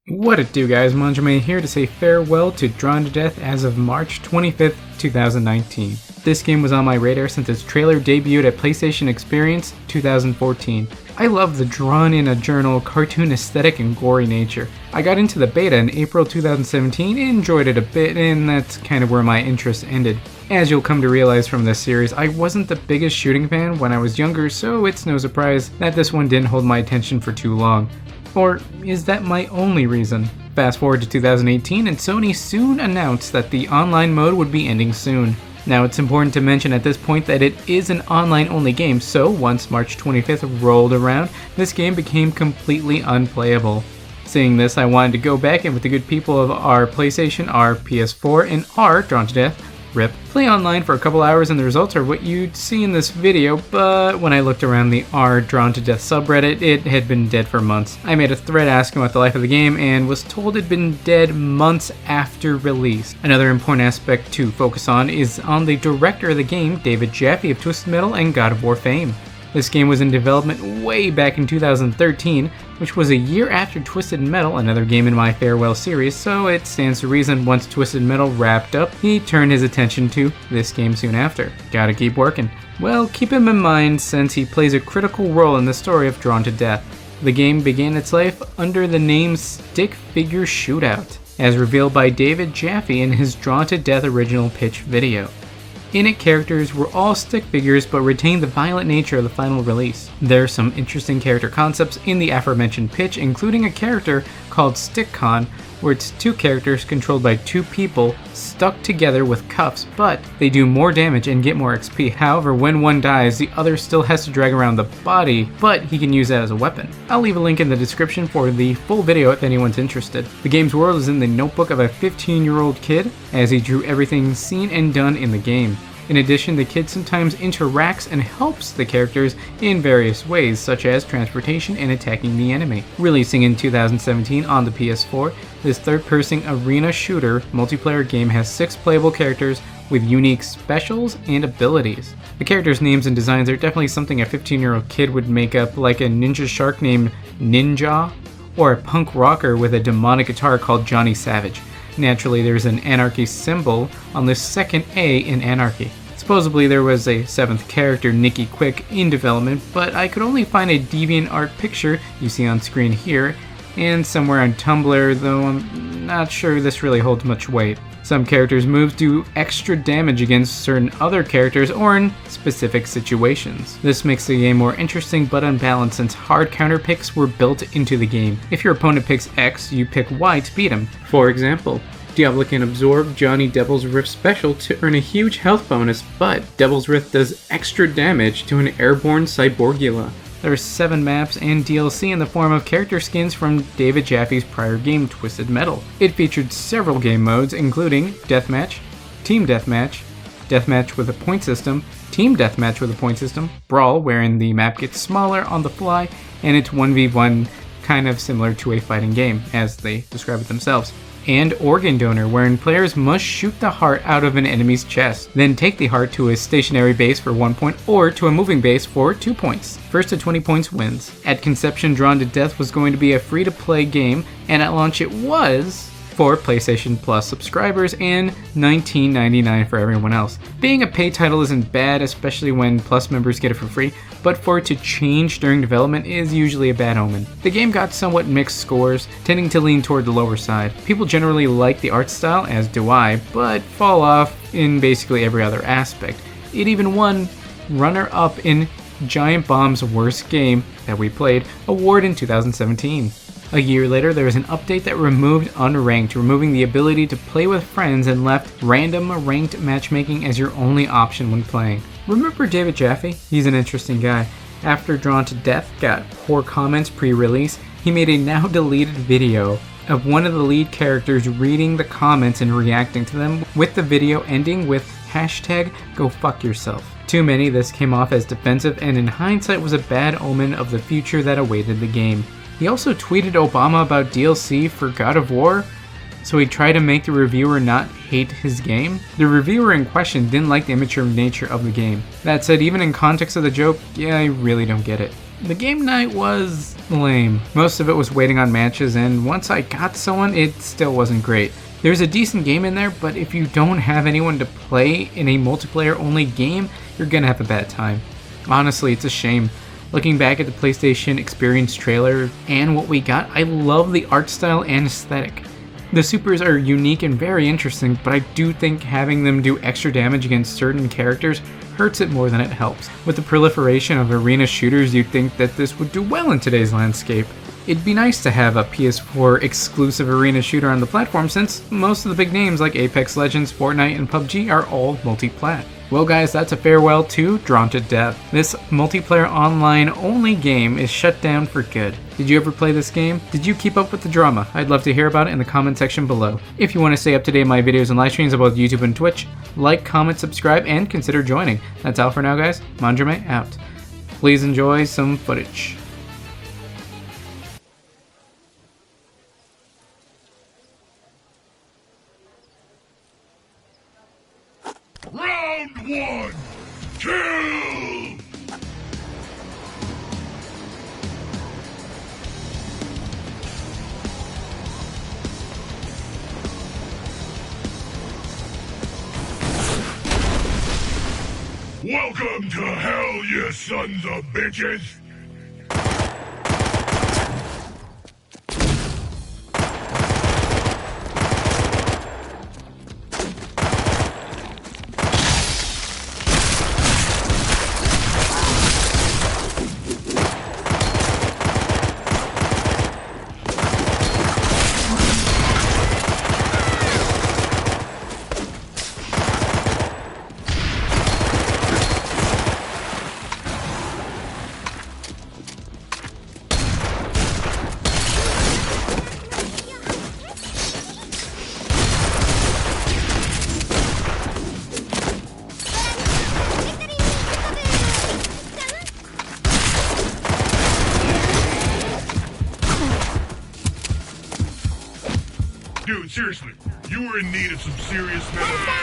What it do, guys? Manjoume here to say farewell to Drawn to Death as of March 25th, 2019. This game was on my radar since its trailer debuted at PlayStation Experience 2014. I love the drawn-in-a-journal cartoon aesthetic and gory nature. I got into the beta in April 2017 and enjoyed it a bit, and that's kind of where my interest ended. As you'll come to realize from this series, I wasn't the biggest shooting fan when I was younger, so it's no surprise that this one didn't hold my attention for too long. Or is that my only reason? Fast forward to 2018 and Sony soon announced that the online mode would be ending soon. Now it's important to mention at this point that it is an online only game, so once March 25th rolled around, this game became completely unplayable. Seeing this, I wanted to go back and with the good people of our PlayStation, our PS4, and our Drawn to Death, RIP, play online for a couple hours, and the results are what you'd see in this video, but when I looked around the r Drawn to Death subreddit, it had been dead for months. I made a thread asking about the life of the game and was told it'd been dead months after release. Another important aspect to focus on is on the director of the game, David Jaffe of Twisted Metal and God of War fame. This game was in development way back in 2013, which was a year after Twisted Metal, another game in my farewell series, so it stands to reason once Twisted Metal wrapped up, he turned his attention to this game soon after. Gotta keep working. Well, keep him in mind since he plays a critical role in the story of Drawn to Death. The game began its life under the name Stick Figure Shootout, as revealed by David Jaffe in his Drawn to Death original pitch video. In it, characters were all stick figures but retained the violent nature of the final release. There are some interesting character concepts in the aforementioned pitch, including a character called StickCon, where it's two characters controlled by two people stuck together with cuffs, but they do more damage and get more XP. However, when one dies, the other still has to drag around the body, but he can use that as a weapon. I'll leave a link in the description for the full video if anyone's interested. The game's world is in the notebook of a 15-year-old kid, as he drew everything seen and done in the game. In addition, the kid sometimes interacts and helps the characters in various ways, such as transportation and attacking the enemy. Releasing in 2017 on the PS4, this third-person arena shooter multiplayer game has 6 playable characters with unique specials and abilities. The characters' names and designs are definitely something a 15-year-old kid would make up, like a ninja shark named Ninja, or a punk rocker with a demonic guitar called Johnny Savage. Naturally, there's an anarchy symbol on the second A in anarchy. Supposedly there was a 7th character, Nikki Quick, in development, but I could only find a DeviantArt picture you see on screen here, and somewhere on Tumblr, though I'm not sure this really holds much weight. Some characters' moves do extra damage against certain other characters or in specific situations. This makes the game more interesting but unbalanced since hard counter picks were built into the game. If your opponent picks X, you pick Y to beat him. For example, Diablo can absorb Johnny Devil's Rift special to earn a huge health bonus, but Devil's Rift does extra damage to an airborne Cyborgula. There are 7 maps and DLC in the form of character skins from David Jaffe's prior game, Twisted Metal. It featured several game modes, including Deathmatch, Team Deathmatch, Deathmatch with a point system, Team Deathmatch with a point system, Brawl, wherein the map gets smaller on the fly, and it's 1v1, kind of similar to a fighting game, as they describe it themselves. And Organ Donor, wherein players must shoot the heart out of an enemy's chest, then take the heart to a stationary base for 1 point or to a moving base for 2 points. First to 20 points wins. At conception, Drawn to Death was going to be a free-to-play game, and at launch it was for PlayStation Plus subscribers and $19.99 for everyone else. Being a paid title isn't bad, especially when Plus members get it for free, but for it to change during development is usually a bad omen. The game got somewhat mixed scores, tending to lean toward the lower side. People generally like the art style, as do I, but fall off in basically every other aspect. It even won runner-up in Giant Bomb's Worst Game That We Played award in 2017. A year later, there was an update that removed Unranked, removing the ability to play with friends and left random ranked matchmaking as your only option when playing. Remember David Jaffe? He's an interesting guy. After Drawn to Death got poor comments pre-release, he made a now deleted video of one of the lead characters reading the comments and reacting to them, with the video ending with #GoFuckYourself. To many, this came off as defensive and in hindsight was a bad omen of the future that awaited the game. He also tweeted Obama about DLC for God of War, so he tried to make the reviewer not hate his game. The reviewer in question didn't like the immature nature of the game. That said, even in context of the joke, yeah, I really don't get it. The game night was lame. Most of it was waiting on matches, and once I got someone, it still wasn't great. There's a decent game in there, but if you don't have anyone to play in a multiplayer-only game, you're gonna have a bad time. Honestly, it's a shame. Looking back at the PlayStation Experience trailer and what we got, I love the art style and aesthetic. The supers are unique and very interesting, but I do think having them do extra damage against certain characters hurts it more than it helps. With the proliferation of arena shooters, you'd think that this would do well in today's landscape. It'd be nice to have a PS4 exclusive arena shooter on the platform since most of the big names like Apex Legends, Fortnite, and PUBG are all multi-plat. Well guys, that's a farewell to Drawn to Death. This multiplayer online only game is shut down for good. Did you ever play this game? Did you keep up with the drama? I'd love to hear about it in the comment section below. If you want to stay up to date on my videos and live streams on both YouTube and Twitch, like, comment, subscribe, and consider joining. That's all for now guys, Manjoume out. Please enjoy some footage. Round one, kill! Welcome to hell, you sons of bitches! Dude, seriously, you were in need of some serious medical.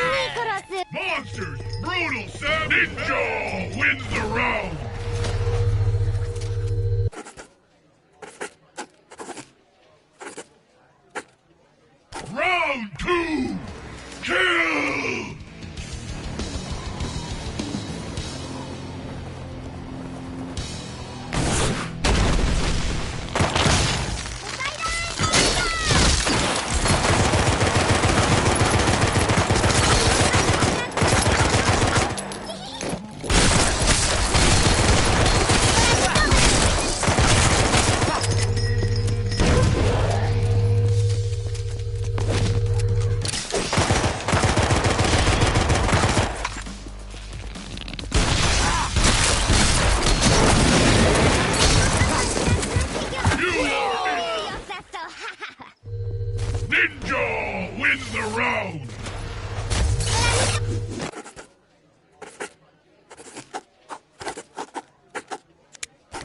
Monsters! Brutal Sam Ninja wins the round! Round two! Kill! Ninja wins the round!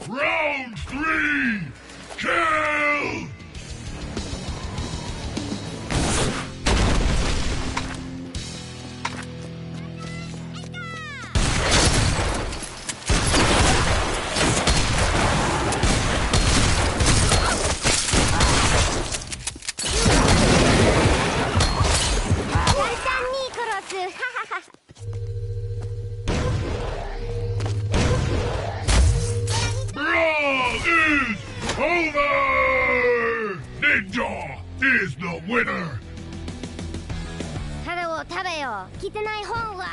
Round three! Kill! Over! Ninja is the winner! タダを食べよ。聞いてない本は。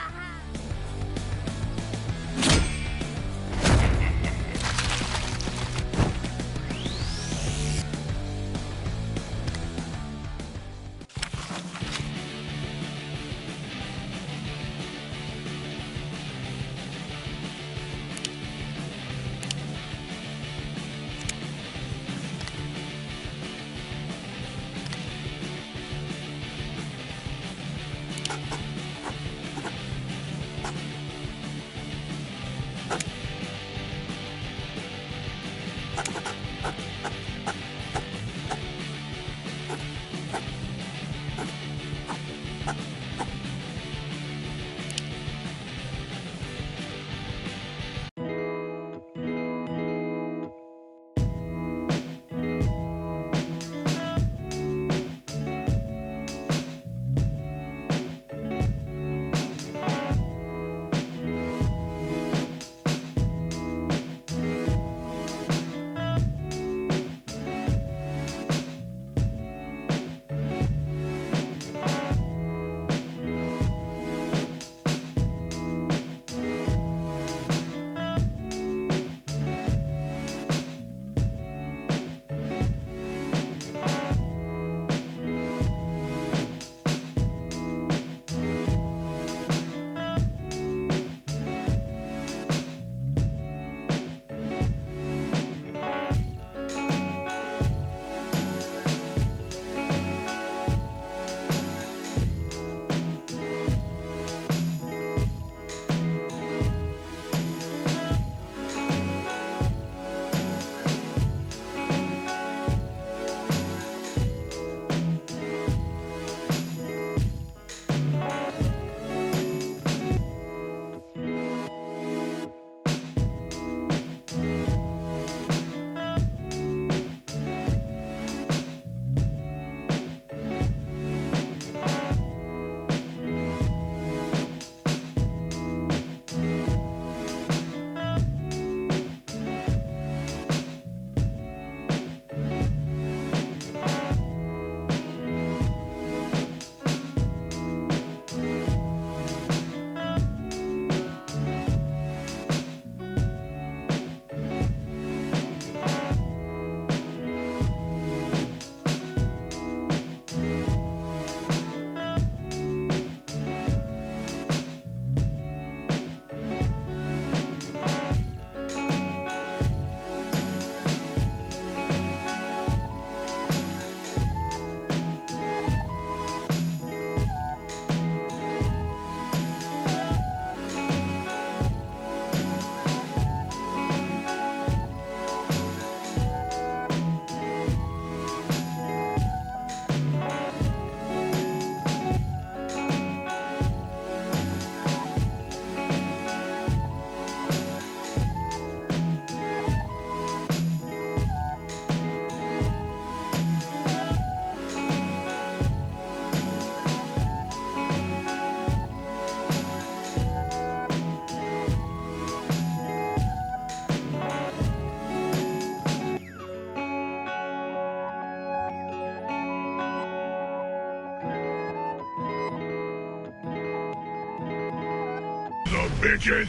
bitches!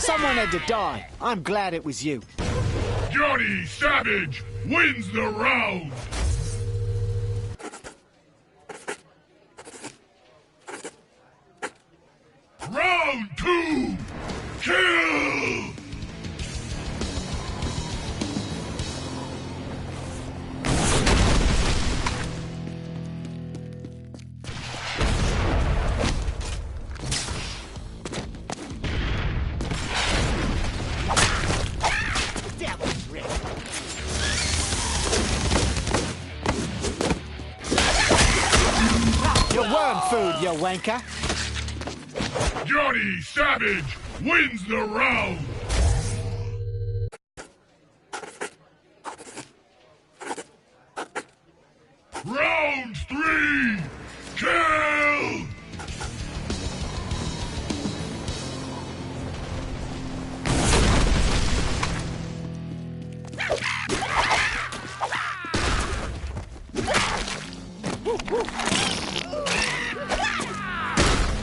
Someone had to die. I'm glad it was you. Johnny Savage wins the round! Round 2! Kill! Your worm food, you wanker. Johnny Savage wins the round! Round 3! Kill!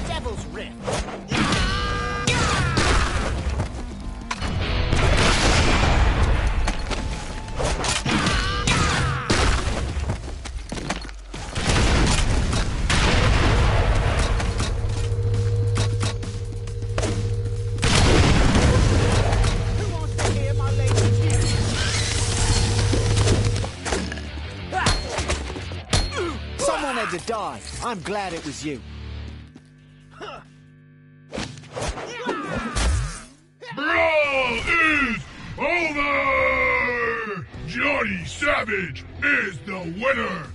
Devil's Rift. Who wants to hear my latest news? Someone had to die. I'm glad it was you. Brawl is over! Johnny Savage is the winner!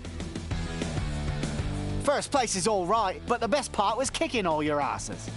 First place is all right, but the best part was kicking all your asses.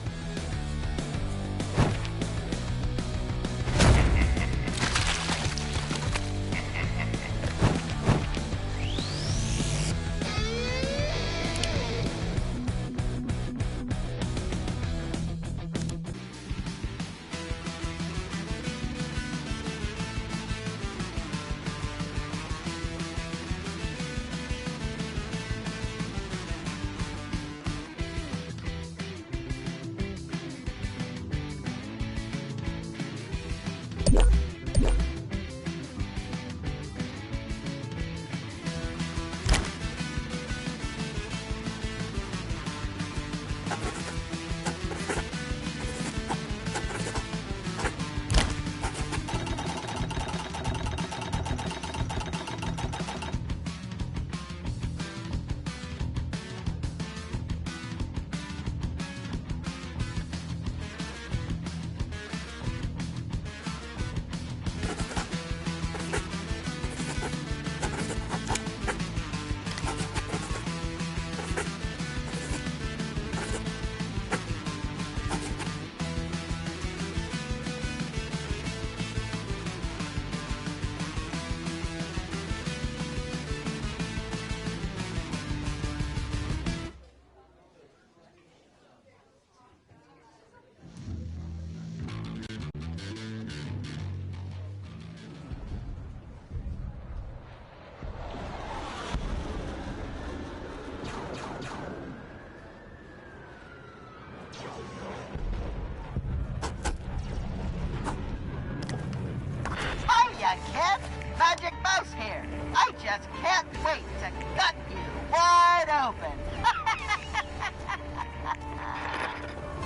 Magic Mouse here. I just can't wait to cut you wide open.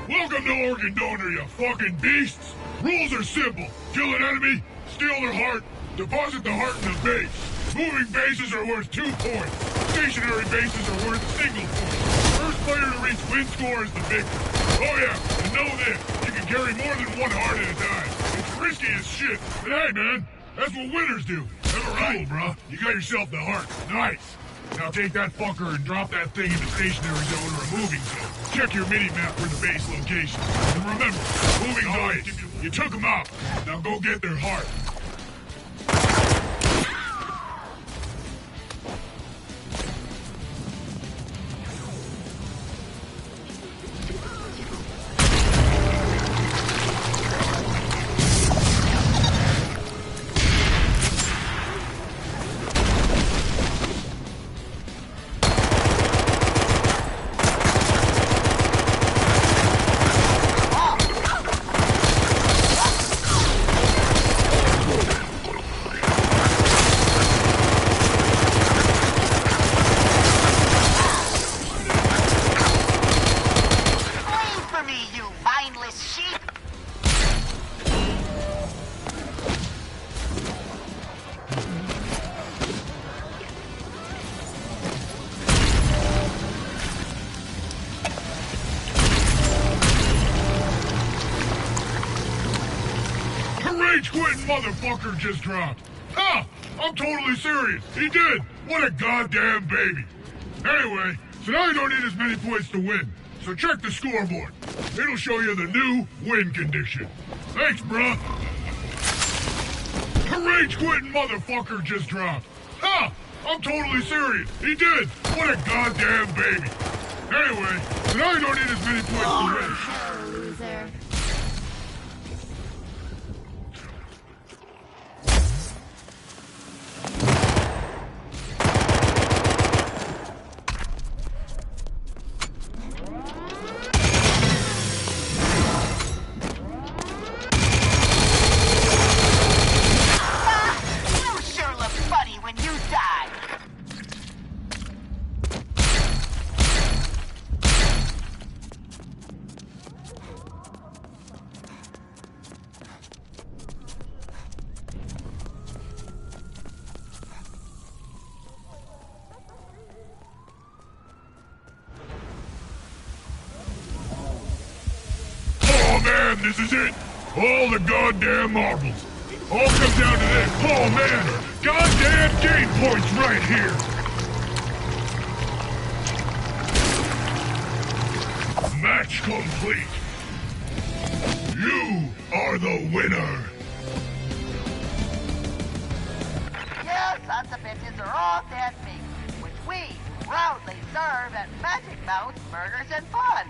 Welcome to Organ Donor, you fucking beasts! Rules are simple. Kill an enemy, steal their heart, deposit the heart in the base. Moving bases are worth 2 points. Stationary bases are worth a single point. First player to reach win score is the victor. Oh yeah, and know this, you can carry more than 1 heart at a time. It's risky as shit, but hey man, that's what winners do. All right, bro. You got yourself the heart. Nice. Now take that fucker and drop that thing in the stationary zone or a moving zone. Check your mini-map for the base location. And remember, moving zones, you took them out. Now go get their heart. rage-quitting motherfucker just dropped. Ha! I'm totally serious. He did. What a goddamn baby. Anyway, so now you don't need as many points to win. So check the scoreboard. It'll show you the new win condition. Thanks, bruh. A rage-quitting motherfucker just dropped. Ha! I'm totally serious. He did. What a goddamn baby. Anyway, so now you don't need as many points to win. Loser. You sure look funny when you die. Oh man, this is it. All the goddamn marbles. All comes down to this. Oh man, goddamn game points right here. Match complete. You are the winner. You sons of bitches are all dead meat, which we proudly serve at Magic Mouse Burgers and Fun.